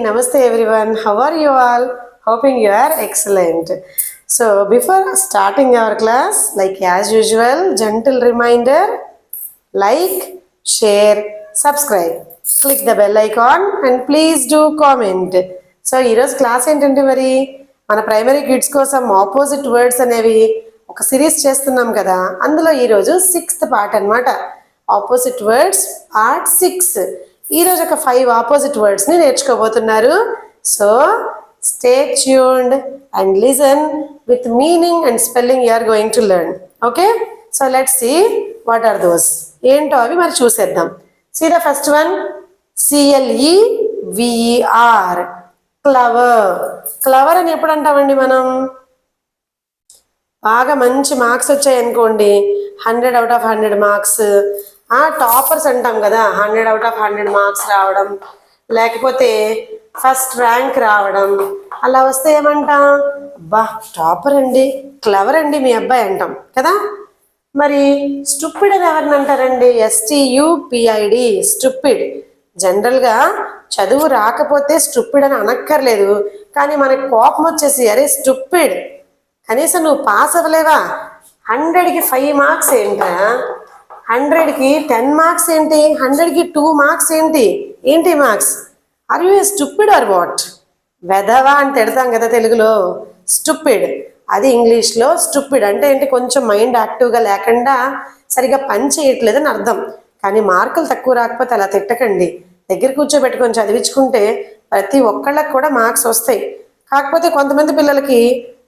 Namaste everyone. How are you all? Hoping you are excellent. So before starting our class, like as usual, gentle reminder, like, share, subscribe. Click the bell icon and please do comment. So ఈరోజు class ఏంటంటే మరి మన primary kids కోసం opposite words అనేవి ఒక series చేస్తున్నాం కదా, అందులో ఈరోజు 6th పార్ట్ అనమాట. Opposite words part 6. ఈరోజు ఒక 5 ఆపోజిట్ వర్డ్స్ని నేర్చుకోబోతున్నారు. So stay tuned and listen with meaning and spelling you are going to learn. Okay, so let's see what are those. ఏంటో అవి మరి చూసేద్దాం. See the first one, CLEVER, clever. Clever అని ఎప్పుడు అంటామండి మనం? బాగా మంచి మార్క్స్ వచ్చాయనుకోండి, 100 out of 100 మార్క్స్, టాపర్స్ అంటాం కదా, 100 out of 100 మార్క్స్ రావడం, లేకపోతే ఫస్ట్ ర్యాంక్ రావడం, అలా వస్తే ఏమంటాం? అబ్బా టాపర్ అండి, క్లవర్ అండి మీ అబ్బాయి అంటాం కదా. మరి స్టూపిడ్ అని ఎవరిని అంటారండి? STUPID, stupid. జనరల్గా చదువు రాకపోతే స్టూపిడ్ అని అనక్కర్లేదు, కానీ మనకి కోపం వచ్చేసి అరే స్టూపిడ్, కనీసం నువ్వు పాస్ అవ్వలేవా, 100కి 5 మార్క్స్ ఏంటా, 100కి 10 మార్క్స్ ఏంటి, 100కి 2 మార్క్స్ ఏంటి, ఏంటి marks, are you stupid or what? వెధవా అని తిడతాం కదా తెలుగులో, స్టూపిడ్. అది ఇంగ్లీష్లో స్టూపిడ్ అంటే ఏంటి? కొంచెం మైండ్ యాక్టివ్గా లేకుండా సరిగా పని చేయట్లేదని అర్థం. కానీ మార్కులు తక్కువ రాకపోతే అలా తిట్టకండి, దగ్గర కూర్చోబెట్టుకొని చదివించుకుంటే ప్రతి ఒక్కళ్ళకి కూడా మార్క్స్ వస్తాయి. కాకపోతే కొంతమంది పిల్లలకి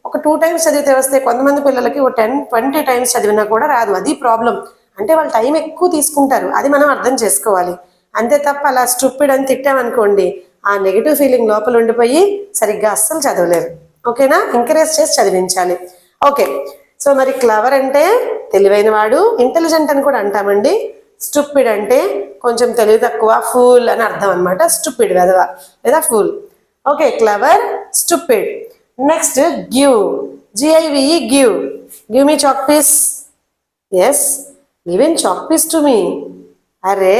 ఒక 2 times చదివితే వస్తాయి, కొంతమంది పిల్లలకి ఒక 10-20 times చదివినా కూడా రాదు. అది ప్రాబ్లం. అంటే వాళ్ళు టైం ఎక్కువ తీసుకుంటారు, అది మనం అర్థం చేసుకోవాలి. అంతే తప్ప అలా స్టూపిడ్ అని తిట్టామనుకోండి, ఆ నెగిటివ్ ఫీలింగ్ లోపల ఉండిపోయి సరిగ్గా అస్సలు చదవలేరు. ఓకేనా? ఎంకరేజ్ చేసి చదివించాలి. ఓకే, సో మరి క్లవర్ అంటే తెలివైన వాడు, ఇంటెలిజెంట్ అని కూడా అంటామండి. స్టూపిడ్ అంటే కొంచెం తెలివి తక్కువ, ఫూల్ అని అర్థం అనమాట. స్టూపిడ్ వెధవ లేదా fool. Okay, clever, stupid. Next give, GIVE, give. Give me chalk piece. Yes, give chalk piece to me. అరే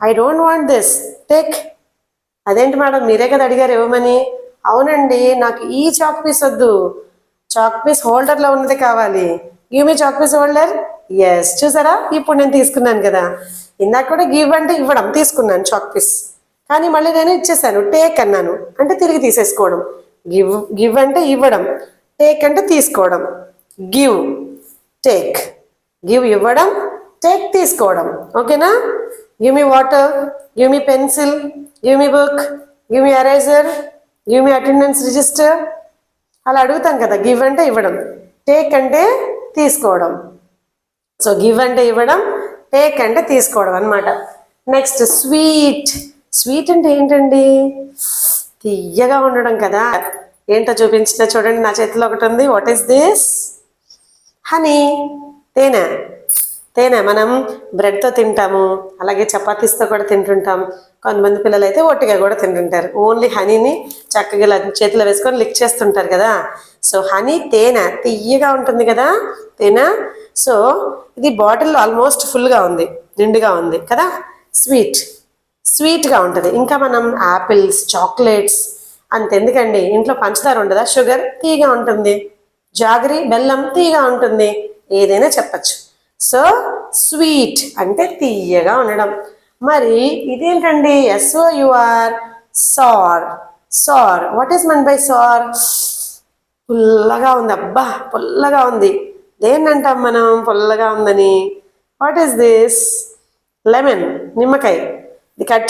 I don't want this, take. అదేంటి మేడం మీరే కదా అడిగారు ఇవ్వమని? అవునండి, నాకు ఈ చాక్ పీస్ వద్దు, చాక్ పీస్ హోల్డర్లో ఉన్నది కావాలి. Give me chalk piece holder. Yes, చూసారా ఇప్పుడు నేను తీసుకున్నాను కదా. ఇందాక కూడా గివ్ అంటే ఇవ్వడం, తీసుకున్నాను చాక్ పీస్, కానీ మళ్ళీ నేను ఇచ్చేసాను. టేక్ అన్నాను అంటే తిరిగి తీసేసుకోవడం. గివ్ అంటే ఇవ్వడం, టేక్ అంటే తీసుకోవడం. Give, take. గివ్ ఇవ్వడం, టేక్ తీసుకోవడం. ఓకేనా? Give me water, give me pencil, give me book, give me eraser, give me attendance register, అలా అడుగుతాం కదా. గివ్ అంటే ఇవ్వడం, టేక్ అంటే తీసుకోవడం. సో గివ్ అంటే ఇవ్వడం, టేక్ అంటే తీసుకోవడం అనమాట. Next sweet. స్వీట్ అంటే ఏంటండి? తీయగా ఉండడం కదా. ఏంటో చూపించిన చూడండి, నా చేతిలో ఒకటి ఉంది. What is this? హనీ, తేనె. తేనె మనం బ్రెడ్తో తింటాము, అలాగే చపాతీస్తో కూడా తింటుంటాం. కొంతమంది పిల్లలు అయితే ఒట్టిగా కూడా తింటుంటారు. ఓన్లీ హనీని చక్కగా చేతిలో వేసుకొని లిక్ చేస్తుంటారు కదా. సో హనీ, తేనె, తీయగా ఉంటుంది కదా తేనె. సో ఇది బాటిల్ ఆల్మోస్ట్ ఫుల్గా ఉంది, నిండుగా ఉంది కదా. స్వీట్, స్వీట్గా ఉంటుంది. ఇంకా మనం యాపిల్స్, చాక్లెట్స్ అంతెందుకండి, ఇంట్లో పంచదార ఉండదా, షుగర్ తీయగా ఉంటుంది. జాగరి, బెల్లం తీయగా ఉంటుంది. ఏదైనా చెప్పచ్చు. సో స్వీట్ అంటే తీయగా ఉండడం. మరి ఇదేంటండి? SOUR, sir. Sir, what is mean by sir? పుల్లగా ఉంది. అబ్బా పుల్లగా ఉంది. దేన్ని అంటాం మనం పుల్లగా ఉందని? What is this? లెమన్, నిమ్మకాయ. ఇది కట్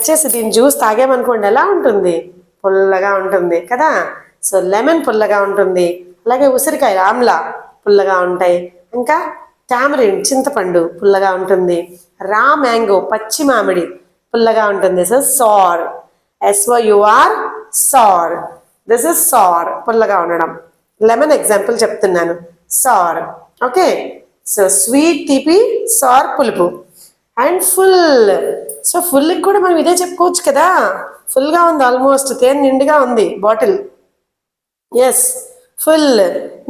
చేసి దీని జ్యూస్ తాగామనుకోండి ఎలా ఉంటుంది? పుల్లగా ఉంటుంది కదా. సో లెమన్ పుల్లగా ఉంటుంది. అలాగే ఉసిరికాయ, ఆమ్లా పుల్లగా ఉంటాయి. ఇంకా టామరిన్, చింతపండు పుల్లగా ఉంటుంది. రా మ్యాంగో, పచ్చి మామిడి పుల్లగా ఉంటుంది. So sir, SOUR, sir. This is sir, పుల్లగా ఉండడం. లెమన్ ఎగ్జాంపుల్ చెప్తున్నాను, సార్. ఓకే, సో స్వీట్ తీపి, సార్ పులుపు. And full. సో ఫుల్కి కూడా మనం ఇదే చెప్పుకోవచ్చు కదా. ఫుల్గా ఉంది, ఆల్మోస్ట్ తేనె నిండుగా ఉంది బాటిల్. ఎస్, ఫుల్,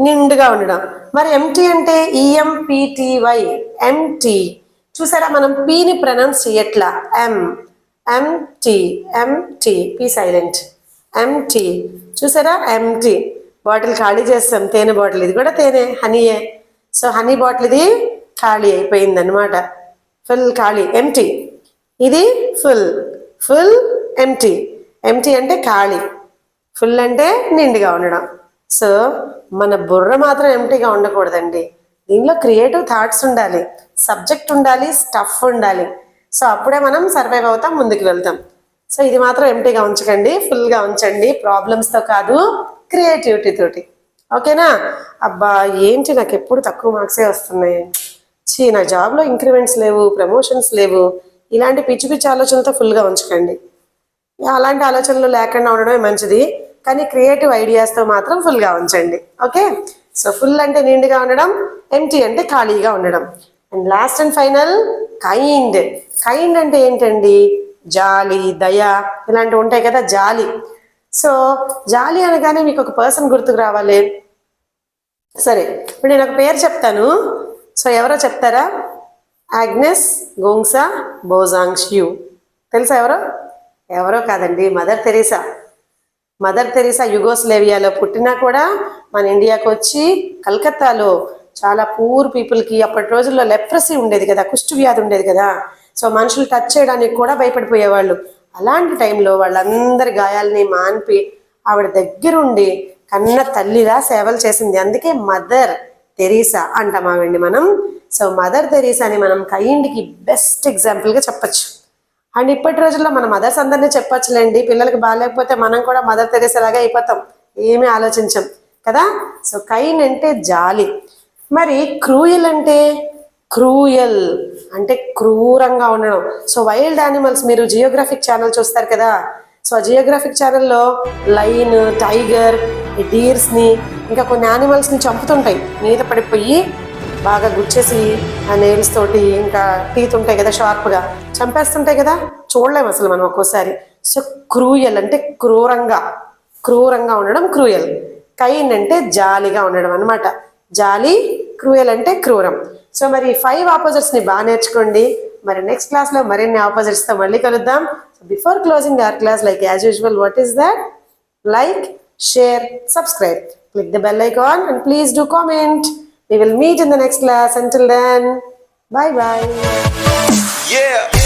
నిండుగా ఉండడం. మరి ఎంటీ అంటే EMPTY, ఎంటీ. చూసారా మనం పీని ప్రొనౌన్స్ చేయట్లా, M. Empty, empty, P silent, empty. చూసారా, ఎంటీ బాటిల్ ఖాళీ చేస్తాం. తేనె బాటిల్, ఇది కూడా తేనె, హనీయే. సో హనీ బాటిల్ ఇది ఖాళీ అయిపోయింది అనమాట, ఫుల్ ఖాళీ, ఎంటీ. ఇది ఫుల్, ఫుల్, ఎంటీ. ఎంటీ అంటే ఖాళీ, ఫుల్ అంటే నిండుగా ఉండడం. సో మన బుర్ర మాత్రం ఎంటీగా ఉండకూడదండి. దీనిలో క్రియేటివ్ థాట్స్ ఉండాలి, సబ్జెక్ట్ ఉండాలి, స్టఫ్ ఉండాలి. సో అప్పుడే మనం సర్వైవ్ అవుతాం, ముందుకు వెళ్తాం. సో ఇది మాత్రం ఎంటీగా ఉంచకండి, ఫుల్గా ఉంచండి. ప్రాబ్లమ్స్తో కాదు, క్రియేటివిటీ తోటి. ఓకేనా? అబ్బా ఏంటి నాకు ఎప్పుడు తక్కువ మార్క్సే వస్తున్నాయి, నా జాబ్లో ఇంక్రిమెంట్స్ లేవు, ప్రమోషన్స్ లేవు, ఇలాంటి పిచ్చి పిచ్చి ఆలోచనలతో ఫుల్గా ఉంచకండి. అలాంటి ఆలోచనలు లేకుండా ఉండడమే మంచిది. కానీ క్రియేటివ్ ఐడియాస్తో మాత్రం ఫుల్గా ఉంచండి. ఓకే? సో ఫుల్ అంటే నిండుగా ఉండడం, ఎంటీ అంటే ఖాళీగా ఉండడం. And last and final, kind. Kind అంటే ఏంటండి? జాలి, దయ, ఇలాంటివి ఉంటాయి కదా, జాలి. సో జాలి అనగానే మీకు ఒక పర్సన్ గుర్తుకు రావాలి. సరే, ఇప్పుడు నేను ఒక పేరు చెప్తాను. సో ఎవరో చెప్తారా? ఆగ్నెస్ గోంగ్సా బోజాంగ్ష్యూ. తెలుసా ఎవరో? ఎవరో కాదండి, మదర్ తెరీసా. మదర్ తెరీసా యుగోస్లేవియాలో పుట్టినా కూడా మన ఇండియాకు వచ్చి కలకత్తాలో చాలా పూర్ పీపుల్కి, అప్పటి రోజుల్లో లెప్రసీ ఉండేది కదా, కుష్టు వ్యాధి ఉండేది కదా. సో మనుషులు టచ్ చేయడానికి కూడా భయపడిపోయేవాళ్ళు. అలాంటి టైంలో వాళ్ళందరి గాయాలని మాన్పి ఆవిడ దగ్గరుండి కన్న తల్లిలా సేవలు చేసింది. అందుకే మదర్ తెరీసా అంటాం ఆవిడ్ని మనం. సో మదర్ తెరీసాని మనం కైండ్కి బెస్ట్ ఎగ్జాంపుల్గా చెప్పచ్చు. అండ్ ఇప్పటి రోజుల్లో మన మదర్స్ అందరినీ చెప్పచ్చులేండి. పిల్లలకి బాగాలేకపోతే మనం కూడా మదర్ తెరీసా లాగా అయిపోతాం, ఏమీ ఆలోచించం కదా. సో కైండ్ అంటే జాలి. మరి క్రూయల్ అంటే? క్రూయల్ అంటే క్రూరంగా ఉండడం. సో వైల్డ్ యానిమల్స్, మీరు జియోగ్రఫిక్ ఛానల్ చూస్తారు కదా. సో జియోగ్రఫిక్ ఛానల్లో లైన్, టైగర్, డీర్స్ని, ఇంకా కొన్ని యానిమల్స్ని చంపుతుంటాయి, మీద పడిపోయి బాగా గుచ్చేసి ఆ నెయిల్స్ తోటి, ఇంకా టీత్ ఉంటాయి కదా షార్ప్గా, చంపేస్తుంటాయి కదా, చూడలేము అసలు మనం ఒక్కోసారి. సో క్రూయల్ అంటే క్రూరంగా, క్రూరంగా ఉండడం క్రూయల్. కైండ్ అంటే జాలిగా ఉండడం అనమాట. జాలి, క్రూయల్ అంటే క్రూరం. సో మరి 5 ఆపోజిట్స్ని బాగా నేర్చుకోండి. మరి నెక్స్ట్ క్లాస్లో మరిన్ని ఆపోజిట్స్తో మళ్ళీ కలుద్దాం. Before closing our class, like as usual, what is that? Like, share, subscribe. Click the bell icon and please do comment. We will meet in the next class. Until then, bye bye. Yeah.